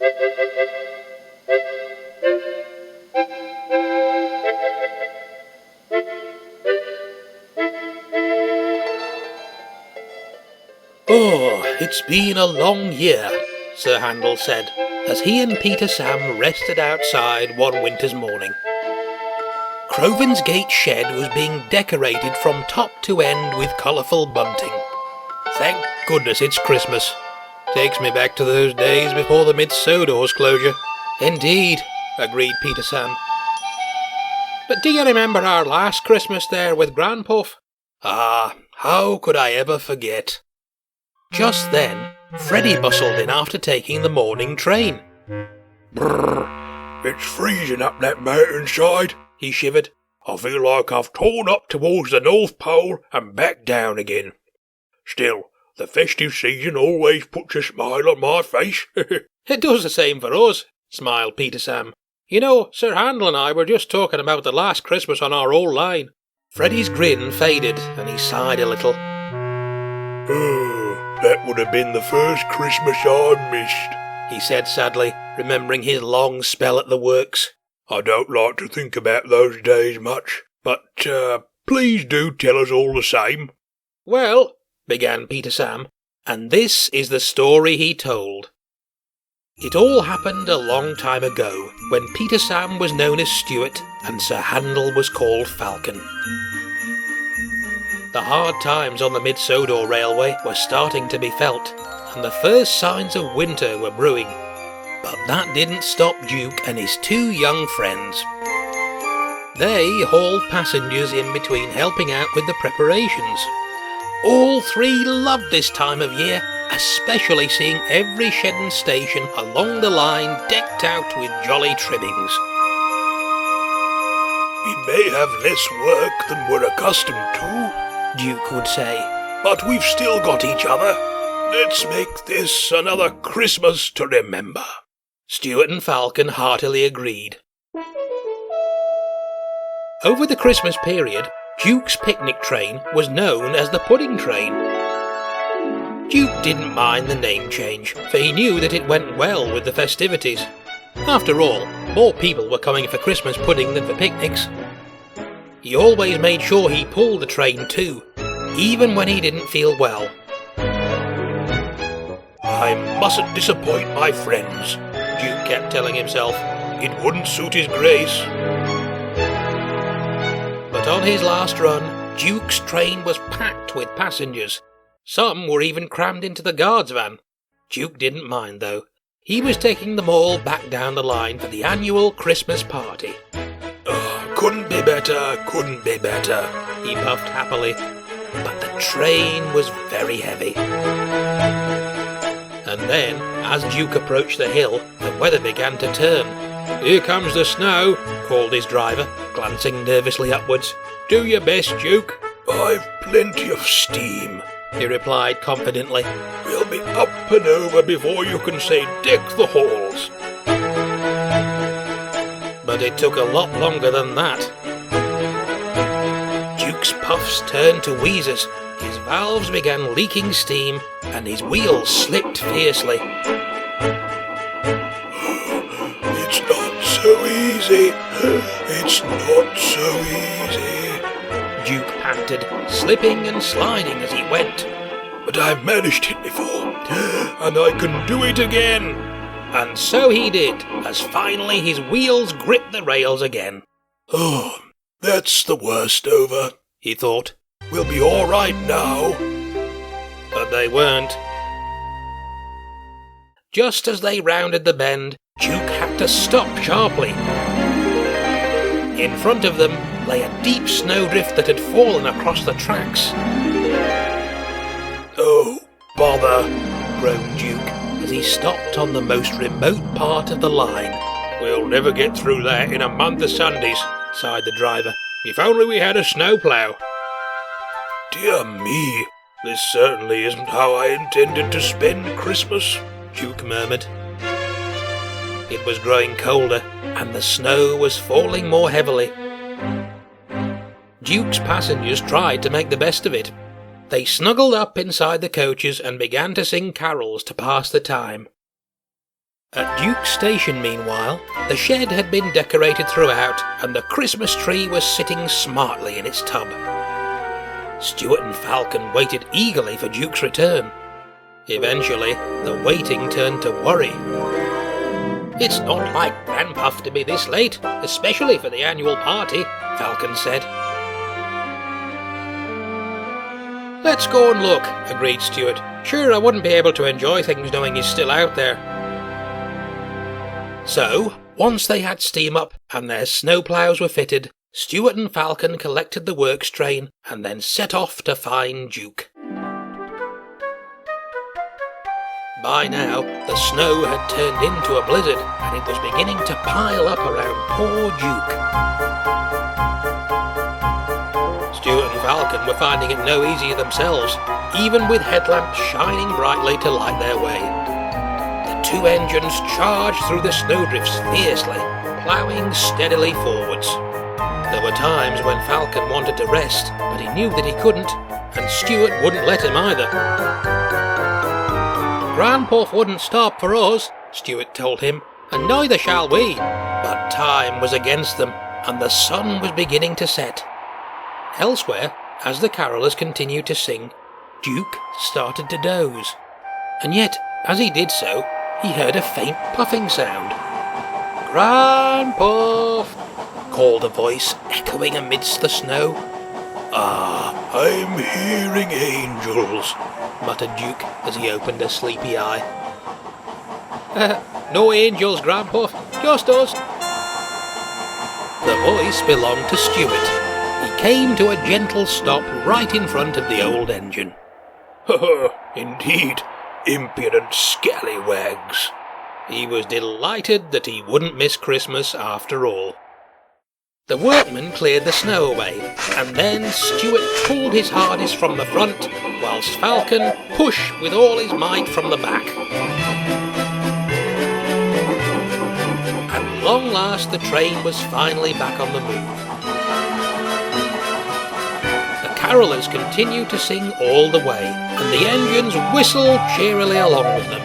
"Oh, it's been a long year," Sir Handel said, as he and Peter Sam rested outside one winter's morning. Crovan's Gate shed was being decorated from top to end with colourful bunting. "Thank goodness it's Christmas. Takes me back to those days before the Mid-Sodor's closure." "Indeed," agreed Peter Sam. "But do you remember our last Christmas there with Grandpuff?" "Ah, how could I ever forget?" Just then, Freddy bustled in after taking the morning train. "Brrr, it's freezing up that mountainside," he shivered. "I feel like I've torn up towards the North Pole and back down again. Still, the festive season always puts a smile on my face." "It does the same for us," smiled Peter Sam. "You know, Sir Handel and I were just talking about the last Christmas on our old line." Freddy's grin faded and he sighed a little. "Oh, that would have been the first Christmas I missed," he said sadly, remembering his long spell at the works. "I don't like to think about those days much, but please do tell us all the same." "Well," began Peter Sam, and this is the story he told. It all happened a long time ago, when Peter Sam was known as Stuart and Sir Handel was called Falcon. The hard times on the Mid-Sodor Railway were starting to be felt, and the first signs of winter were brewing. But that didn't stop Duke and his two young friends. They hauled passengers in between helping out with the preparations. All three loved this time of year, especially seeing every shed and station along the line decked out with jolly trimmings. "We may have less work than we're accustomed to," Duke would say, "but we've still got each other. Let's make this another Christmas to remember." Stuart and Falcon heartily agreed. Over the Christmas period, Duke's picnic train was known as the Pudding Train. Duke didn't mind the name change, for he knew that it went well with the festivities. After all, more people were coming for Christmas pudding than for picnics. He always made sure he pulled the train too, even when he didn't feel well. "I mustn't disappoint my friends," Duke kept telling himself. "It wouldn't suit his grace." But on his last run, Duke's train was packed with passengers. Some were even crammed into the guard's van. Duke didn't mind though. He was taking them all back down the line for the annual Christmas party. Couldn't be better, couldn't be better," he puffed happily. But the train was very heavy. And then, as Duke approached the hill, the weather began to turn. "Here comes the snow," called his driver, glancing nervously upwards. "Do your best, Duke." "I've plenty of steam," he replied confidently. "We'll be up and over before you can say deck the halls." But it took a lot longer than that. Duke's puffs turned to wheezes, his valves began leaking steam, and his wheels slipped fiercely. "It's not so easy, it's not so easy," Duke panted, slipping and sliding as he went. "But I've managed it before, and I can do it again." And so he did, as finally his wheels gripped the rails again. "Oh, that's the worst over," he thought. "We'll be all right now." But they weren't. Just as they rounded the bend, Duke had to stop sharply. In front of them lay a deep snowdrift that had fallen across the tracks. "Oh, bother," groaned Duke, as he stopped on the most remote part of the line. "We'll never get through that in a month of Sundays," sighed the driver. "If only we had a snowplow." "Dear me, this certainly isn't how I intended to spend Christmas," Duke murmured. It was growing colder, and the snow was falling more heavily. Duke's passengers tried to make the best of it. They snuggled up inside the coaches and began to sing carols to pass the time. At Duke's station, meanwhile, the shed had been decorated throughout and the Christmas tree was sitting smartly in its tub. Stuart and Falcon waited eagerly for Duke's return. Eventually, the waiting turned to worry. "It's not like Grandpuff to be this late, especially for the annual party," Falcon said. "Let's go and look," agreed Stuart. "Sure, I wouldn't be able to enjoy things knowing he's still out there." So, once they had steam up and their snowplows were fitted, Stuart and Falcon collected the works train and then set off to find Duke. By now, the snow had turned into a blizzard and it was beginning to pile up around poor Duke. Stuart and Falcon were finding it no easier themselves, even with headlamps shining brightly to light their way. The two engines charged through the snowdrifts fiercely, ploughing steadily forwards. There were times when Falcon wanted to rest, but he knew that he couldn't, and Stuart wouldn't let him either. "Grandpuff wouldn't stop for us," Stuart told him, "and neither shall we." But time was against them, and the sun was beginning to set. Elsewhere, as the carolers continued to sing, Duke started to doze. And yet, as he did so, he heard a faint puffing sound. "Grandpuff!" called a voice echoing amidst the snow. "Ah, I'm hearing angels," muttered Duke as he opened a sleepy eye. "No angels, Grandpuff, just us." The voice belonged to Stuart. He came to a gentle stop right in front of the old engine. "Indeed, impudent scallywags." He was delighted that he wouldn't miss Christmas after all. The workmen cleared the snow away, and then Stuart pulled his hardest from the front, whilst Falcon pushed with all his might from the back. At long last the train was finally back on the move. The carolers continued to sing all the way, and the engines whistled cheerily along with them.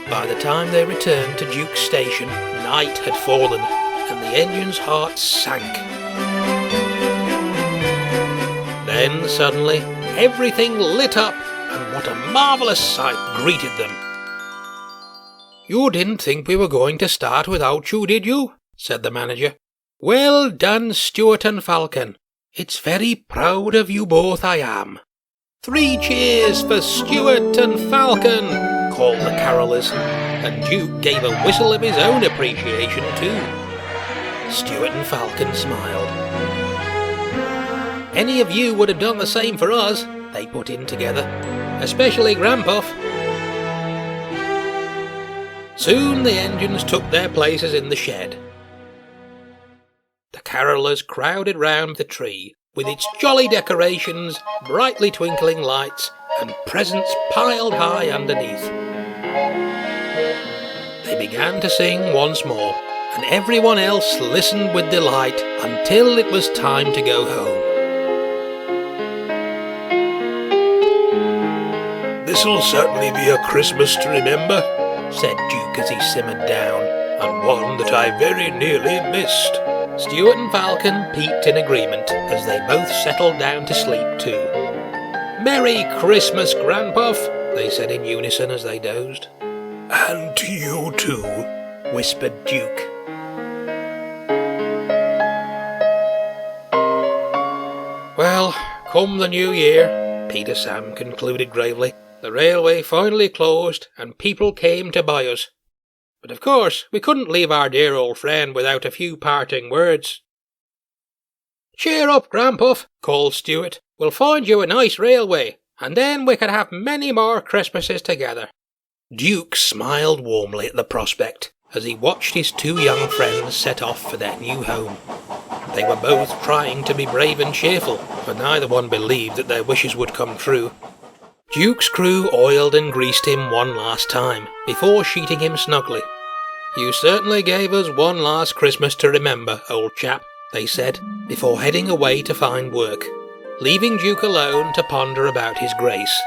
By the time they returned to Duke's station, night had fallen, and the engine's heart sank. Then suddenly, everything lit up, and what a marvellous sight greeted them. "You didn't think we were going to start without you, did you?" said the manager. "Well done, Stuart and Falcon. It's very proud of you both, I am." "3 cheers for Stuart and Falcon!" called the carolers, and Duke gave a whistle of his own appreciation too. Stuart and Falcon smiled. "Any of you would have done the same for us," they put in together, "especially Grandpuff." Soon the engines took their places in the shed. The carolers crowded round the tree, with its jolly decorations, brightly twinkling lights, and presents piled high underneath. They began to sing once more, and everyone else listened with delight until it was time to go home. "This'll certainly be a Christmas to remember," said Duke as he simmered down, "and one that I very nearly missed." Stuart and Falcon peeped in agreement as they both settled down to sleep too. "Merry Christmas, Grandpuff," they said in unison as they dozed. "And to you too," whispered Duke. "Well, come the new year," Peter Sam concluded gravely, "the railway finally closed and people came to buy us. But of course, we couldn't leave our dear old friend without a few parting words." "Cheer up, Grandpuff," called Stuart. "We'll find you a nice railway, and then we could have many more Christmases together." Duke smiled warmly at the prospect as he watched his 2 young friends set off for their new home. They were both trying to be brave and cheerful, but neither one believed that their wishes would come true. Duke's crew oiled and greased him one last time, before sheeting him snugly. "You certainly gave us one last Christmas to remember, old chap," they said, before heading away to find work. leaving Duke alone to ponder about his grace.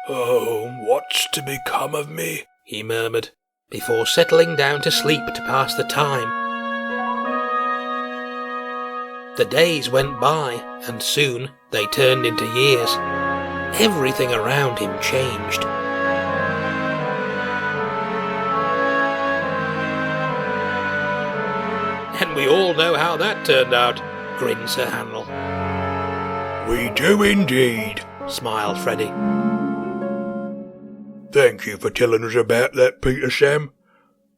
"Oh, what's to become of me?" he murmured, before settling down to sleep to pass the time. The days went by, and soon they turned into years. Everything around him changed. And we all know how that turned out, grinned Sir Handel. "We do indeed," smiled Freddy. "Thank you for telling us about that, Peter Sam.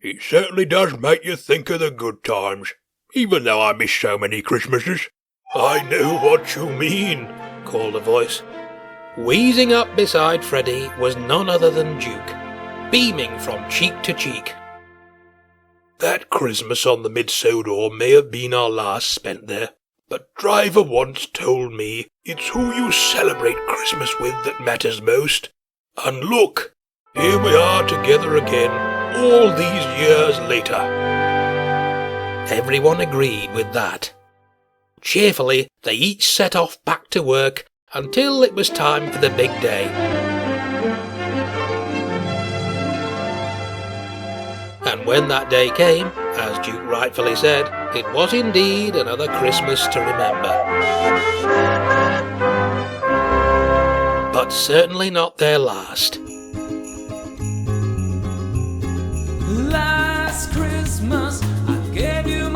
It certainly does make you think of the good times, even though I miss so many Christmases." "I know what you mean," called a voice. Wheezing up beside Freddy was none other than Duke, beaming from cheek to cheek. "That Christmas on the Mid-Sodor may have been our last spent there, but Driver once told me it's who you celebrate Christmas with that matters most. And look, here we are together again, all these years later." Everyone agreed with that. Cheerfully, they each set off back to work until it was time for the big day. And when that day came, as Duke rightfully said, it was indeed another Christmas to remember. But certainly not their last. Last Christmas, I gave you my